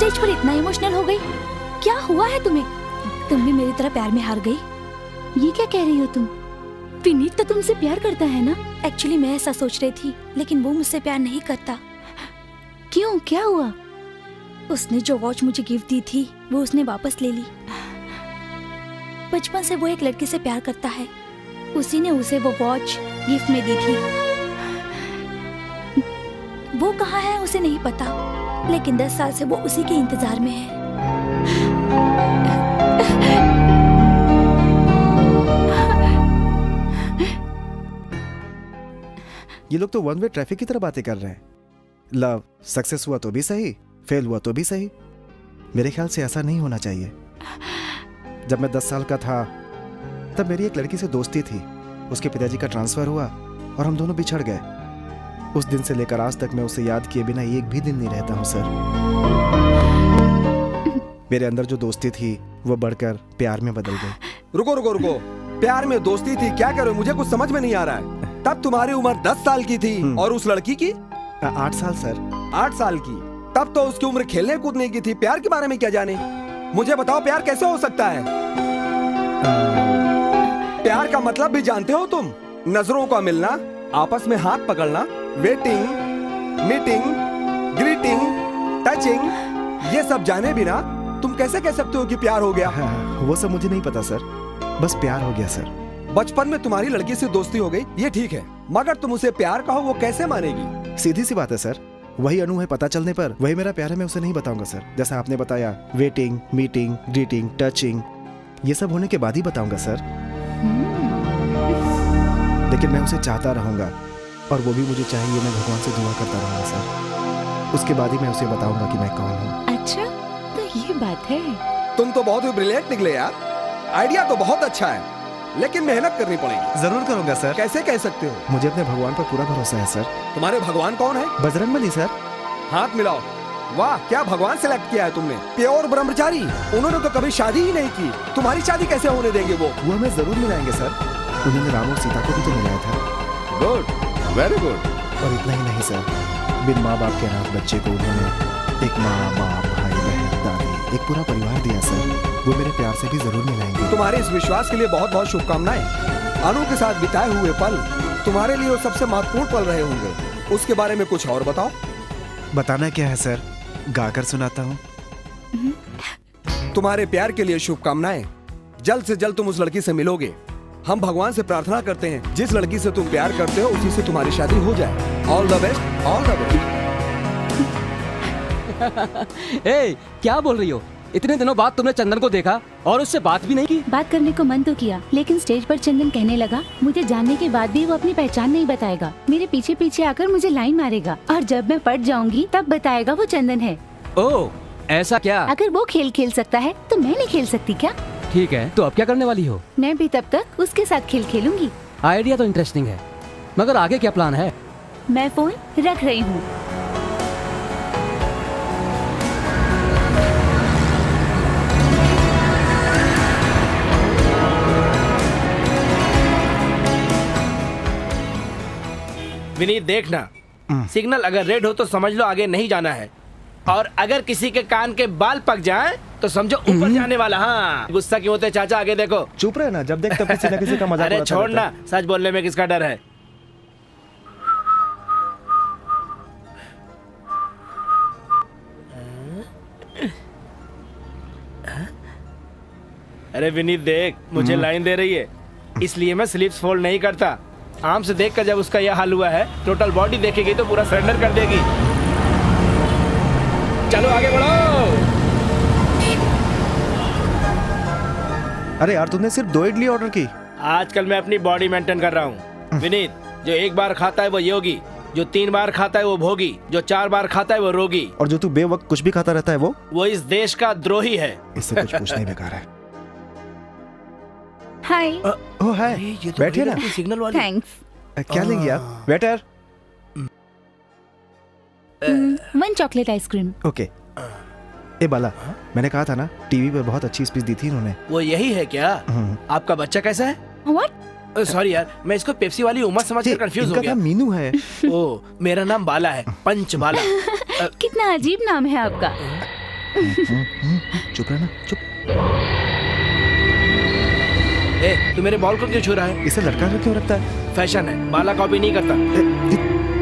Stage पर इतना emotional हो गई? क्या हुआ है तुम्हें? तुम भी मेरी तरह प्यार में हार गई? ये क्या कह रही हो तुम? विनीत तो तुमसे प्यार करता है ना? एक्चुअली मैं ऐसा सोच रही थी, लेकिन वो मुझसे प्यार नहीं करता। क्यों, क्या हुआ? उसने जो वॉच मुझे गिफ्ट दी थी वो उसने वापस ले ली। बचपन से वो एक लड़की से प्यार करता है, उसी ने उसे वो वॉच गिफ्ट में दी थी। वो कहाँ है उसे नहीं पता, लेकिन 10 साल से वो उसी के इंतजार में है। ये लोग तो वन वे ट्रैफिक की तरह बातें कर रहे हैं। लव सक्सेस हुआ तो भी सही, फेल हुआ तो भी सही। मेरे ख्याल से ऐसा नहीं होना चाहिए। जब मैं 10 साल का था तब मेरी एक लड़की से दोस्ती थी। उसके पिताजी का ट्रांसफर हुआ और हम दोनों बिछड़ गए। उस दिन से लेकर आज तक मैं उसे याद किए बिना एक भी दिन नहीं रहता हूँ सर। मेरे अंदर जो दोस्ती थी वो बढ़कर प्यार में बदल गई। रुको रुको रुको, प्यार में दोस्ती थी क्या करो? मुझे कुछ समझ में नहीं आ रहा है। तब तुम्हारी उम्र 10 साल की थी और उस लड़की की 8 साल सर। 8 साल की? तब तो उसकी उम्र खेलने कूदने की थी। प्यार के बारे में क्या जाने? मुझे बताओ प्यार कैसे हो सकता है? प्यार का मतलब भी जानते हो तुम? नजरों का मिलना, आपस में हाथ पकड़ना, वेटिंग, मीटिंग, ग्रीटिंग, टचिंग, ये सब जाने बिना तुम कैसे कह सकते हो कि प्यार हो गया? वो सब मुझे नहीं पता सर, बस प्यार हो गया सर। बचपन में तुम्हारी लड़की से दोस्ती हो गई, ये ठीक है, मगर तुम उसे प्यार कहो वो कैसे मानेगी? सीधी सी बात है सर, वही अनु है, पता चलने पर वही मेरा प्यार है। मैं उसे नहीं बताऊंगा सर। जैसा आपने बताया, वेटिंग, मीटिंग, ग्रीटिंग, टचिंग, ये सब होने के बाद ही बताऊंगा सर। लेकिन मैं उसे चाहता रहूंगा और वो भी मुझे चाहिए। मैं भगवान से दुआ करता रहूंगा सर। उसके बाद ही मैं उसे बताऊंगा कि मैं कौन हूँ। अच्छा, तो ये बात है। तुम तो बहुत ही ब्रिलियंट निकले यार। आइडिया तो बहुत अच्छा है, लेकिन मेहनत करनी पड़ेगी। जरूर करूंगा सर। कैसे कह सकते हो? मुझे अपने भगवान पर पूरा भरोसा है सर। तुम्हारे भगवान कौन है? बजरंगबली सर। हाथ मिलाओ। वाह, क्या भगवान सिलेक्ट किया है तुमने। प्योर ब्रह्मचारी। उन्होंने तो कभी शादी ही नहीं की, तुम्हारी शादी कैसे होने देंगे वो? हमें जरूर मिलाएंगे सर। उन्होंने राम और सीता को भी तो मिलाया था। Good, very good. और इतना ही नहीं सर, बिन माँ बाप के अनाथ बच्चे को उन्होंने एक माँ, बाप, भाई, बहन, दादी, एक पूरा परिवार दिया सर। वो मेरे प्यार से भी जरूर मिलाएंगे। तुम्हारे इस विश्वास के लिए बहुत बहुत शुभकामनाएं। अनु के साथ बिताए हुए पल तुम्हारे लिए वो सबसे महत्वपूर्ण पल रहे होंगे। उसके बारे में कुछ और बताओ। बताना क्या है सर, गाकर सुनाता हूँ। तुम्हारे प्यार के लिए शुभकामनाएं। जल्द से जल्द तुम उस लड़की से मिलोगे। हम भगवान से प्रार्थना करते हैं जिस लड़की से तुम प्यार करते हो उसी से तुम्हारी शादी हो जाए। All the best, all the best. ए, क्या बोल रही हो? इतने दिनों बाद तुमने चंदन को देखा और उससे बात भी नहीं की? बात करने को मन तो किया, लेकिन स्टेज पर चंदन कहने लगा मुझे जानने के बाद भी वो अपनी पहचान नहीं बताएगा। मेरे पीछे पीछे आकर मुझे लाइन मारेगा और जब मैं पट जाऊंगी तब बताएगा वो चंदन है। ओह, ऐसा क्या? अगर वो खेल खेल सकता है तो मैं नहीं खेल सकती क्या? ठीक है, तो अब क्या करने वाली हो? मैं भी तब तक उसके साथ खेल खेलूंगी। आइडिया तो इंटरेस्टिंग है, मगर आगे क्या प्लान है? मैं फोन रख रही हूँ। विनीत देखना, सिग्नल अगर रेड हो तो समझ लो आगे नहीं जाना है, और अगर किसी के कान के बाल पक जाए तो समझो ऊपर जाने वाला। हाँ, गुस्सा क्यों होते चाचा? आगे देखो। चुप रहे ना, जब देख तब किसी न किसी का मजाक अरे उड़ाता छोड़ रहता ना, सच बोलने में किसका डर है? अरे विनीत देख, मुझे लाइन दे रही है, इसलिए मैं स्लीव्स फोल्ड नहीं करता। आम से देखकर जब उसका यह हाल हुआ है, टोटल बॉडी देखेगी तो पूरा सरेंडर कर देगी। चलो आगे बढ़ो। अरे यार, तुमने सिर्फ 2 इडली ऑर्डर की। आजकल मैं अपनी बॉडी मेंटेन कर रहा हूँ विनीत। जो 1 बार खाता है वो योगी, जो 3 बार खाता है वो भोगी, जो 4 बार खाता है वो रोगी, और जो तू बेवक्त कुछ भी खाता रहता है वो इस देश का द्रोही है। इससे कुछ पूछना ही बेकार है। हाय। ओह हाय, बैठिए ना। सिग्नल वाली। थैंक्स। क्या लेंगी आप? वेटर। 1 chocolate ice cream. ओके। ए बाला, मैंने कहा था ना, टीवी पर बहुत अच्छी स्पीच दी थी इन्होंने। वो यही है क्या? आपका बच्चा कैसा है? व्हाट? सॉरी यार, मैं इसको पेप्सी वाली उम्र समझकर कंफ्यूज हो इनका गया। नाम मीनू है। ओ, मेरा नाम बाला है, पंच बाला। कितना अजीब नाम है आपका। चुप रहना, चुप। ए, तू मेरे बॉल को क्यों छू रहा है? इसे लटका कर क्यों रखता है? फैशन है, बाला कॉपी नहीं करता।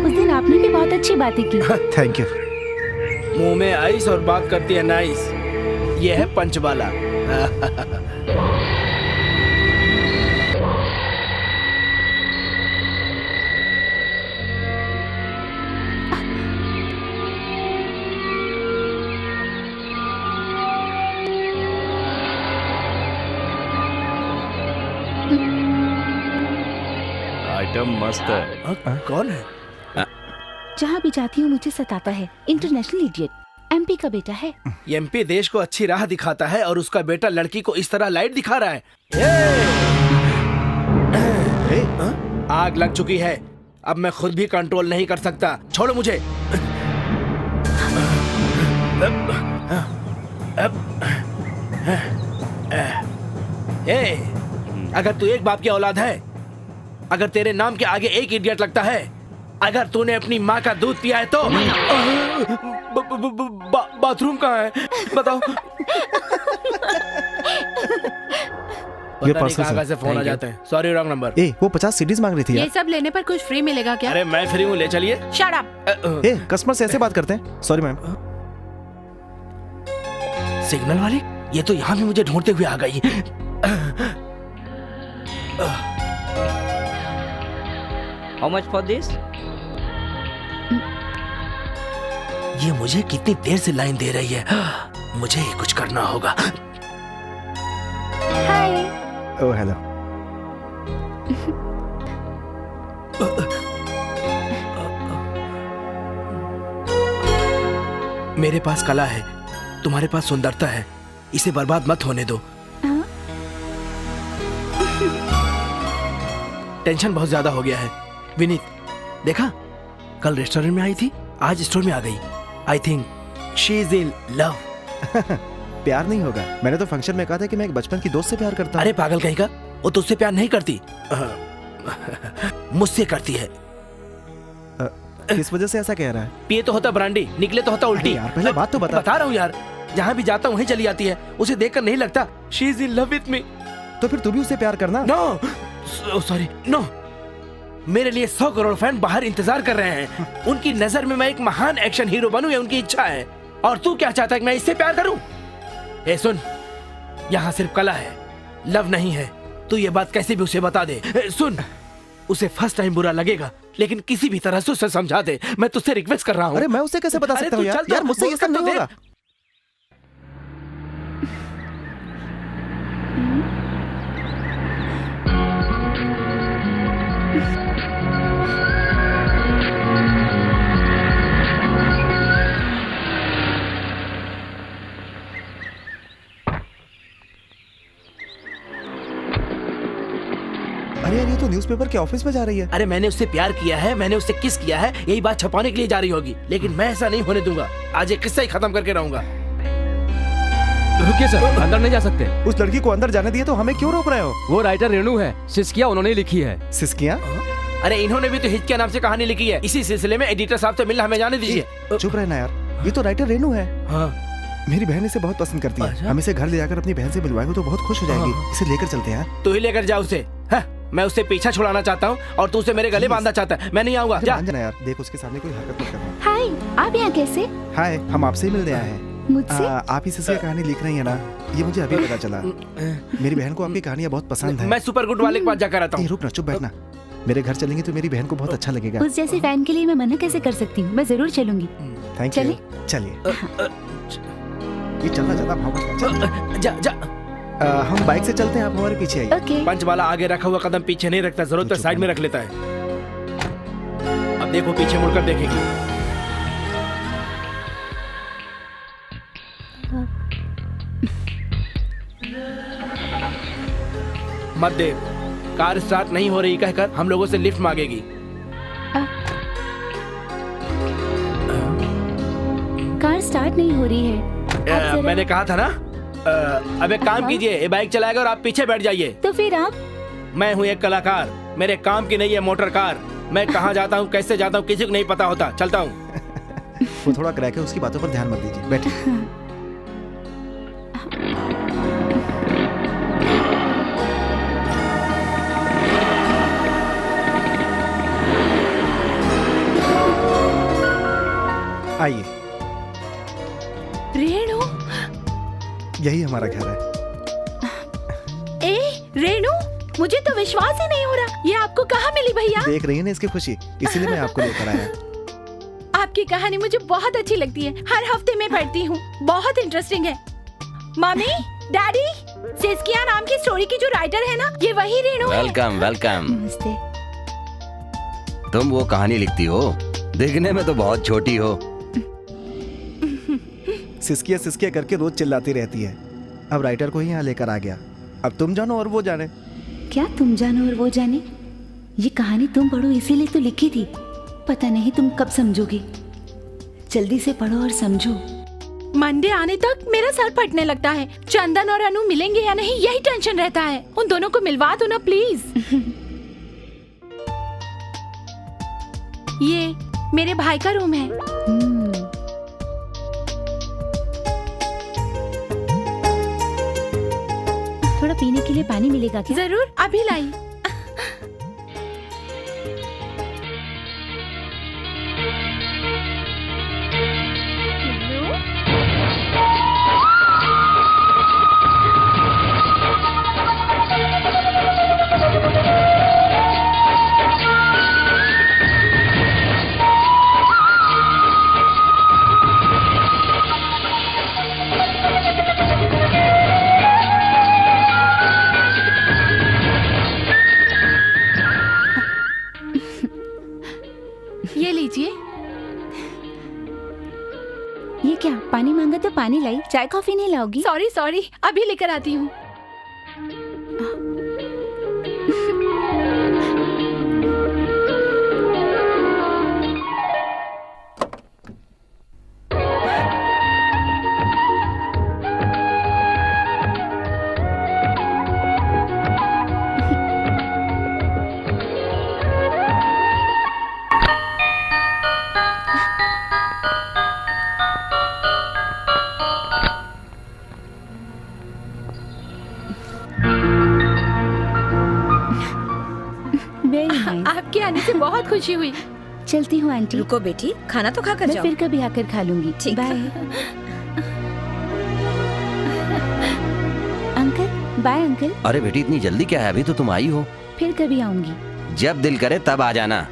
उस दिन आपने भी बहुत अच्छी बातें की। Thank you. मुंह में आइस और बात करती है नाइस। ये है पंचबाला। आइटम मस्त है। कौन है? जहाँ भी जाती हूँ मुझे सताता है। इंटरनेशनल इडियट, एमपी का बेटा है। ये एमपी देश को अच्छी राह दिखाता है और उसका बेटा लड़की को इस तरह लाइट दिखा रहा है। आग लग चुकी है, अब मैं खुद भी कंट्रोल नहीं कर सकता। छोड़ो मुझे। अगर तू एक बाप की औलाद है, अगर तेरे नाम के आगे एक इडियट लगता है, अगर तूने अपनी माँ का दूध पिया है तो बाथरूम कहाँ है बताओ। ये पता नहीं parcel कहाँ है। से फोन आ जाते हैं। Sorry, wrong number. ए, वो 50 सीडीज मांग रही थी ये यार। सब लेने पर कुछ फ्री मिलेगा क्या? अरे मैं फ्री हूँ, ले चलिए। Shut up. ए, कस्टमर से ऐसे बात करते हैं? Sorry ma'am. सिग्नल वाली, ये तो यहाँ भी मुझे ढूंढते हुए आ गई। How much for this? ये मुझे कितनी देर से लाइन दे रही है। मुझे ही कुछ करना होगा। हाय। Oh hello. मेरे पास कला है, तुम्हारे पास सुंदरता है, इसे बर्बाद मत होने दो। हाँ? टेंशन बहुत ज्यादा हो गया है। विनीत, देखा कल रेस्टोरेंट में आई थी, आज स्टोर में आ गई। I think she is in love. प्यार नहीं होगा। मैंने तो फंक्शन में कहा था कि मैं एक बचपन की दोस्त से प्यार करता हूँ। अरे पागल कहीं का, वो तुझसे प्यार नहीं करती, मुझसे करती है। किस वजह से ऐसा कह रहा है? पिए तो होता ब्रांडी, निकले तो होता उल्टी। यार, पहले बात तो बता। बता रहा हूँ यार, जहाँ भी जाता हूँ वहीं चली जाती है। उसे देखकर नहीं लगता she is in love with me. तो फिर तू भी उससे प्यार करना। No sorry, no. मेरे लिए 100 करोड़ फैन बाहर इंतजार कर रहे हैं। उनकी नजर में मैं एक महान एक्शन हीरो बनूं, ये उनकी इच्छा है। और तू क्या चाहता है कि मैं इससे प्यार करूं? ए सुन, यहाँ सिर्फ कला है, लव नहीं है। तू ये बात कैसे भी उसे बता दे। सुन, उसे फर्स्ट टाइम बुरा लगेगा, लेकिन किसी भी तरह से उसे समझा दे। मैं तुझसे रिक्वेस्ट कर रहा हूँ। अरे मैं उसे कैसे बता अरे सकता तू हूँ यार? चल तो यार मुझसे ये बोल सब कर तो नहीं दे। होगा। अरे यार, ये तो न्यूज़पेपर के ऑफिस में जा रही है। अरे मैंने उससे प्यार किया है, मैंने उससे किस किया है, यही बात छुपाने के लिए जा रही होगी। लेकिन मैं ऐसा नहीं होने दूंगा। आज ये किस्सा ही खत्म करके रहूंगा। रुकिए सर, अंदर नहीं जा सकते। उस लड़की को अंदर जाने दिए तो हमें क्यों रोक रहे हो? वो राइटर रेणु है, सिस्किया उन्होंने ही लिखी है। सिस्किया? अरे इन्होंने भी तो हिचकिया नाम से कहानी लिखी है। इसी सिलसिले में एडिटर साहब से मिलना हमें जाने दीजिए। चुप रहना यार, ये तो राइटर रेणु है। हाँ, मेरी बहन इसे बहुत पसंद करती है। अच्छा। हम इसे घर ले जाकर अपनी बहन से मिलवाएंगे तो बहुत खुश हो जाएगी। हाँ। इसे लेकर चलते हैं यार। तू ही लेकर जा उसे। हाँ, मैं उससे पीछा छुड़ाना चाहता हूँ और तू उसे मेरे गले बांधना चाहता है। मैं नहीं आऊंगा। अरे जा। मान जाना यार, देख उसके सामने कोई हरकत मत करना। हाय, आप यहाँ कैसे? हाय, हम आपसे ही मिलने आए हैं। मुझसे? आप ही सिस्किया कहानी लिख रही है ना? ये मुझे अभी पता चला। मेरी बहन को आपकी कहानियाँ बहुत पसंद है। मैं सुपर गुड वाले के पास जाकर आता ए, हूँ। रुक ना, चुप बैठना। मेरे घर चलेंगे तो मेरी बहन को बहुत अच्छा लगेगा। उस जैसे फैन के लिए मैं मना कैसे कर सकती हूँ? मैं जरूर चलूंगी। Thank you. चलें? चलिए। ये चलना ज्यादा भाव मत कर। जा जा। हम बाइक से चलते हैं, आप हमारे पीछे आइए। ओके। पंच वाला आगे रखा हुआ कदम पीछे नहीं रखता, जरूरत तो साइड में रख लेता है। अब देखो पीछे मुड़कर देखेगी। मत देख, कार स्टार्ट नहीं हो रही कहकर हम लोगों से लिफ्ट मांगेगी। कार स्टार्ट नहीं हो रही है। आप जरा- मैंने कहा था ना। अब एक काम हाँ। कीजिए, ये बाइक चलाएगा और आप पीछे बैठ जाइए। तो फिर आप? मैं हूँ एक कलाकार, मेरे काम की नहीं है मोटर कार। मैं कहाँ जाता हूँ, कैसे जाता हूँ, किसी को नहीं पता होता। चलता हूँ। वो थोड़ा क्रैक है, उसकी बातों पर ध्यान मत दीजिए। बैठिए। हमारा घर है। ए रेणु, मुझे तो विश्वास ही नहीं हो रहा, ये आपको कहाँ मिली भैया? देख रही है ना इसकी खुशी, इसीलिए मैं आपको लेकर आया। आपकी कहानी मुझे बहुत अच्छी लगती है, हर हफ्ते में पढ़ती हूँ, बहुत इंटरेस्टिंग है। मम्मी, डैडी, सिस्किया नाम की स्टोरी की जो राइटर है ना, ये वही रेणु है। Welcome welcome. नमस्ते। तुम वो कहानी लिखती हो? देखने में तो बहुत छोटी हो। सिस्किया सिस्किया करके रोज चिल्लाती रहती है। अब राइटर को ही यहाँ लेकर आ गया। अब तुम जानो और वो जाने। क्या तुम जानो और वो जाने? ये कहानी तुम पढ़ो इसीलिए तो लिखी थी। पता नहीं तुम कब समझोगी। जल्दी से पढ़ो और समझो। मंडे आने तक मेरा सर फटने लगता है। चंदन और अनु मिलेंगे या नहीं, यही टेंशन रहता है। उन दोनों को मिलवा दो ना प्लीज। ये मेरे भाई का रूम है। थोड़ा पीने के लिए पानी मिलेगा क्या? जरूर, अभी लाई। ये लीजिए। ये क्या, पानी मांगा तो पानी लाई, चाय कॉफी नहीं लाओगी? सॉरी सॉरी, अभी लेकर आती हूँ। आपके आने से बहुत खुशी हुई। चलती हूँ आंटी। रुको बेटी, खाना तो खाकर मैं जाओ। फिर कभी आकर खा लूंगी। ठीक। Bye uncle. Bye uncle. अरे बेटी इतनी जल्दी क्या है? अभी तो तुम आई हो। फिर कभी आऊंगी। जब दिल करे तब आ जाना।